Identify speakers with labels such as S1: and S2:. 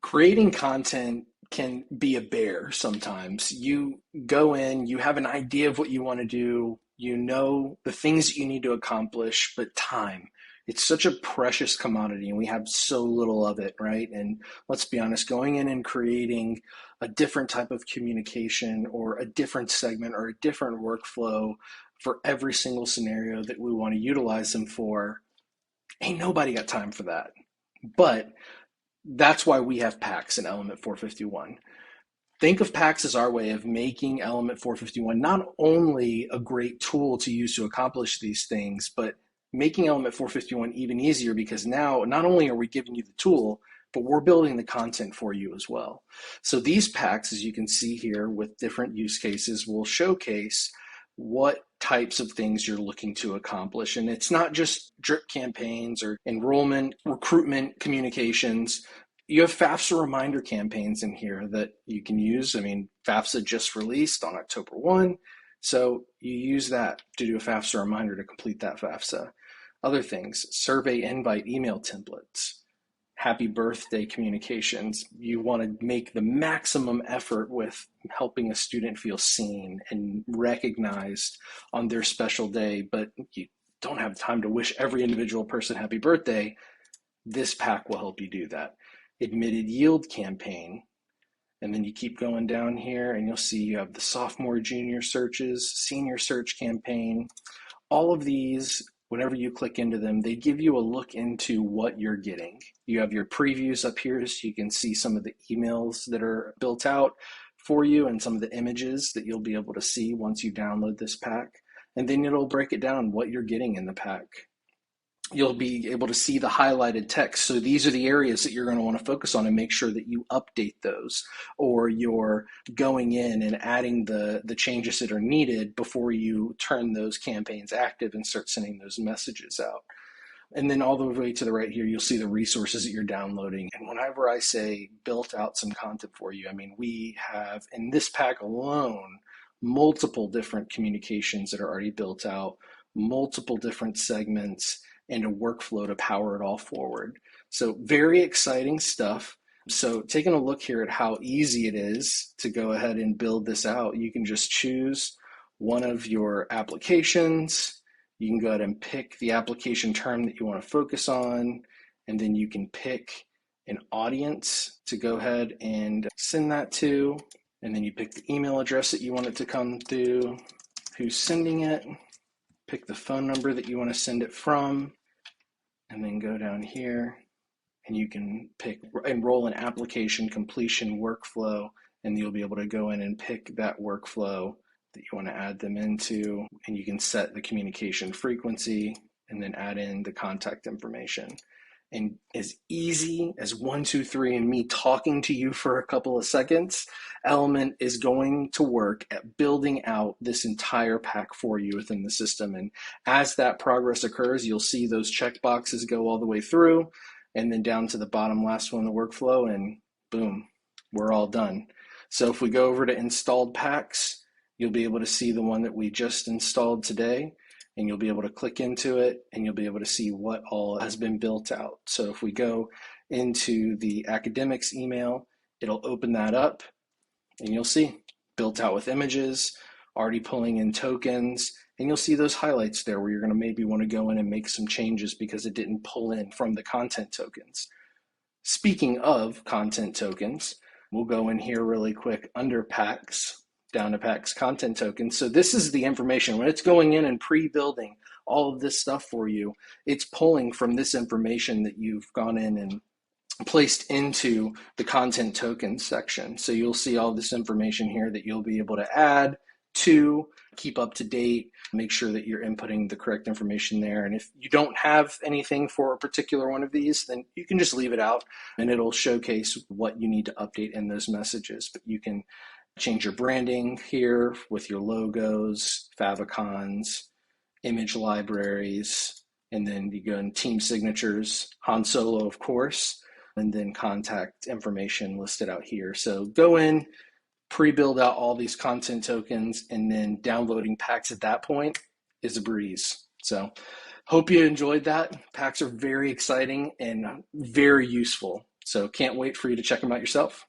S1: Creating content can be a bear sometimes. You go in, you have an idea of what you want to do, you know the things that you need to accomplish, but time. It's such a precious commodity and we have so little of it, right? And let's be honest, going in and creating a different type of communication or a different segment or a different workflow for every single scenario that we want to utilize them for, ain't nobody got time for that. But that's why we have packs in Element 451. Think of packs as our way of making Element 451 not only a great tool to use to accomplish these things, but making Element 451 even easier because now not only are we giving you the tool, but we're building the content for you as well. So these packs, as you can see here with different use cases, will showcase what types of things you're looking to accomplish. And it's not just drip campaigns or enrollment, recruitment communications. You have FAFSA reminder campaigns in here that you can use. I mean, FAFSA just released on October 1. So you use that to do a FAFSA reminder to complete that FAFSA. Other things, survey invite email templates, happy birthday communications. You want to make the maximum effort with helping a student feel seen and recognized on their special day, but you don't have time to wish every individual person happy birthday. This pack will help you do that. Admitted yield campaign. And then you keep going down here and you'll see you have the sophomore, junior searches, senior search campaign. All of these, whenever you click into them, they give you a look into what you're getting. You have your previews up here so you can see some of the emails that are built out for you and some of the images that you'll be able to see once you download this pack. And then it'll break it down what you're getting in the pack. You'll be able to see the highlighted text. So these are the areas that you're going to want to focus on and make sure that you update those, or you're going in and adding the changes that are needed before you turn those campaigns active and start sending those messages out. And then all the way to the right here, you'll see the resources that you're downloading. And whenever I say built out some content for you, I mean, we have in this pack alone, multiple different communications that are already built out, multiple different segments, and a workflow to power it all forward. So very exciting stuff. So taking a look here at how easy it is to go ahead and build this out, you can just choose one of your applications. You can go ahead and pick the application term that you want to focus on, and then you can pick an audience to go ahead and send that to, and then you pick the email address that you want it to come to, who's sending it, pick the phone number that you want to send it from, and then go down here and you can pick enroll in application completion workflow, and you'll be able to go in and pick that workflow that you want to add them into, and you can set the communication frequency and then add in the contact information. And as easy as 1, 2, 3 and me talking to you for a couple of seconds, Element is going to work at building out this entire pack for you within the system. And as that progress occurs, you'll see those check boxes go all the way through and then down to the bottom last one, the workflow, and boom, we're all done. So if we go over to installed packs, you'll be able to see the one that we just installed today, and you'll be able to click into it and you'll be able to see what all has been built out. So if we go into the academics email, it'll open that up and you'll see built out with images, already pulling in tokens, and you'll see those highlights there where you're going to maybe want to go in and make some changes because it didn't pull in from the content tokens. Speaking of content tokens, we'll go in here really quick under packs, down to packs content tokens. So this is the information when it's going in and pre-building all of this stuff for you. It's pulling from this information that you've gone in and placed into the content tokens section. So you'll see all this information here that you'll be able to add to, keep up to date, make sure that you're inputting the correct information there. And if you don't have anything for a particular one of these, then you can just leave it out and it'll showcase what you need to update in those messages. But you can change your branding here with your logos, favicons, image libraries, and then you go in team signatures, Han Solo, of course, and then contact information listed out here. So go in, pre-build out all these content tokens, and then downloading packs at that point is a breeze. So hope you enjoyed that. Packs are very exciting and very useful. So can't wait for you to check them out yourself.